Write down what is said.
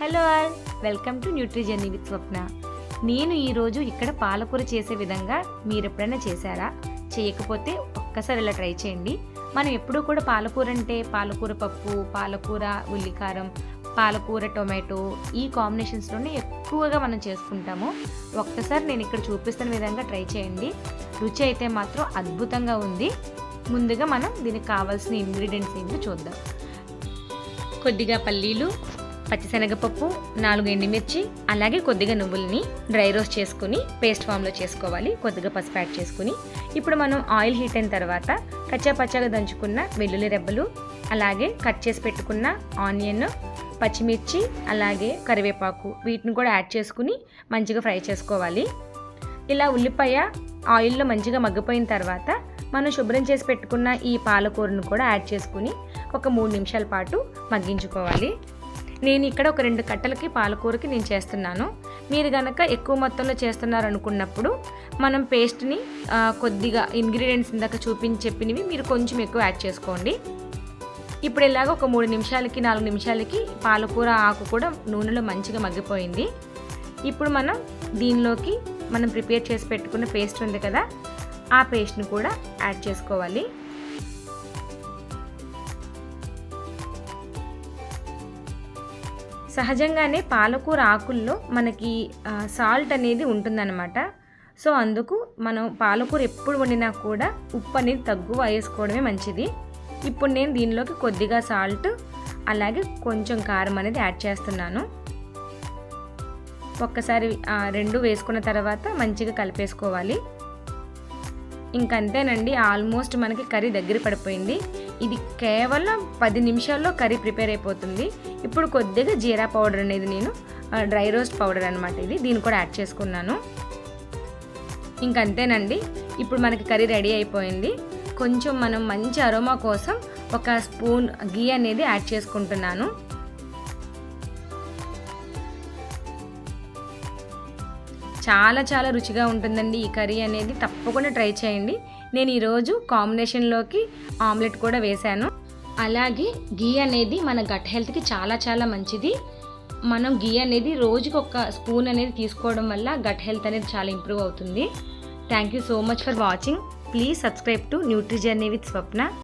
Hello all, welcome to nutri journey with Swapna. నేను ఈరోజు ఇక్కడ పాలకూర చేసే విధంగా మీరు ఎప్పుడైనా చేశారా? చేయకపోతే ఒక్కసారి ఇలా ట్రై చేయండి. మనం ఎప్పుడూ కూడా పాలకూర అంటే పాలకూర పప్పు, పాలకూర ఉల్లికారం, పాలకూర టొమాటో ఈ కాంబినేషన్స్లోనే ఎక్కువగా మనం చేసుకుంటాము. ఒక్కసారి నేను ఇక్కడ చూపిస్తున్న విధంగా ట్రై చేయండి. రుచి అయితే మాత్రం అద్భుతంగా ఉంది. ముందుగా మనం దీనికి కావాల్సిన ఇంగ్రీడియంట్స్ ఏంటో చూద్దాం. కొద్దిగా పల్లీలు, పచ్చిశనగపప్పు, 4 ఎండుమిర్చి, అలాగే కొద్దిగా నువ్వుల్ని డ్రై రోస్ట్ చేసుకుని పేస్ట్ ఫామ్లో చేసుకోవాలి. కొద్దిగా పసుపు యాడ్ చేసుకుని ఇప్పుడు మనం ఆయిల్ హీట్ అయిన తర్వాత కచ్చాపచ్చాగా దంచుకున్న వెల్లుల్లి రెబ్బలు, అలాగే కట్ చేసి పెట్టుకున్న ఆనియన్, పచ్చిమిర్చి, అలాగే కరివేపాకు వీటిని కూడా యాడ్ చేసుకుని మంచిగా ఫ్రై చేసుకోవాలి. ఇలా ఉల్లిపాయ ఆయిల్లో మంచిగా మగ్గిపోయిన తర్వాత మనం శుభ్రం చేసి పెట్టుకున్న ఈ పాలకూరను కూడా యాడ్ చేసుకుని ఒక 3 నిమిషాల పాటు మగ్గించుకోవాలి. నేను ఇక్కడ ఒక 2 కట్టలకి పాలకూరకి నేను చేస్తున్నాను. మీరు కనుక ఎక్కువ మొత్తంలో చేస్తున్నారు అనుకున్నప్పుడు మనం పేస్ట్ని కొద్దిగా ఇంగ్రీడియంట్స్ ఇందాక చెప్పినవి మీరు కొంచెం ఎక్కువ యాడ్ చేసుకోండి. ఇప్పుడు ఇలాగ ఒక 3 నిమిషాలకి 4 నిమిషాలకి పాలకూర ఆకు కూడా నూనెలో మంచిగా మగ్గిపోయింది. ఇప్పుడు మనం దీనిలోకి మనం ప్రిపేర్ చేసి పెట్టుకున్న పేస్ట్ ఉంది కదా, ఆ పేస్ట్ని కూడా యాడ్ చేసుకోవాలి. సహజంగానే పాలకూర ఆకుల్లో మనకి సాల్ట్ అనేది ఉంటుందన్నమాట. సో అందుకు మనం పాలకూర ఎప్పుడు వండినా కూడా ఉప్పు అనేది తక్కువ వేసుకోవడమే మంచిది. ఇప్పుడు నేను దీనిలోకి కొద్దిగా సాల్ట్, అలాగే కొంచెం కారం అనేది యాడ్ చేస్తున్నాను. ఒక్కసారి 2 వేసుకున్న తర్వాత మంచిగా కలిపేసుకోవాలి. ఇంకంతేనండి, ఆల్మోస్ట్ మనకి కర్రీ దగ్గర పడిపోయింది. ఇది కేవలం 10 నిమిషాల్లో కర్రీ ప్రిపేర్ అయిపోతుంది. ఇప్పుడు కొద్దిగా జీరా పౌడర్ అనేది నేను డ్రై రోస్ట్ పౌడర్ అనమాట, దీన్ని కూడా యాడ్ చేసుకున్నాను. ఇంకంతేనండి, ఇప్పుడు మనకి కర్రీ రెడీ అయిపోయింది. కొంచెం మనం మంచి అరోమా కోసం ఒక స్పూన్ గీ అనేది యాడ్ చేసుకుంటున్నాను. చాలా చాలా రుచిగా ఉంటుందండి ఈ కర్రీ అనేది, తప్పకుండా ట్రై చేయండి. నేను ఈరోజు కాంబినేషన్లోకి ఆమ్లెట్ కూడా వేశాను. అలాగే గీ అనేది మన గట్ హెల్త్కి చాలా చాలా మంచిది. మనం గీ అనేది రోజుకి ఒక స్పూన్ అనేది తీసుకోవడం వల్ల గట్ హెల్త్ అనేది చాలా ఇంప్రూవ్ అవుతుంది. Thank you so much for watching. Please subscribe to nutri journey with Swapna.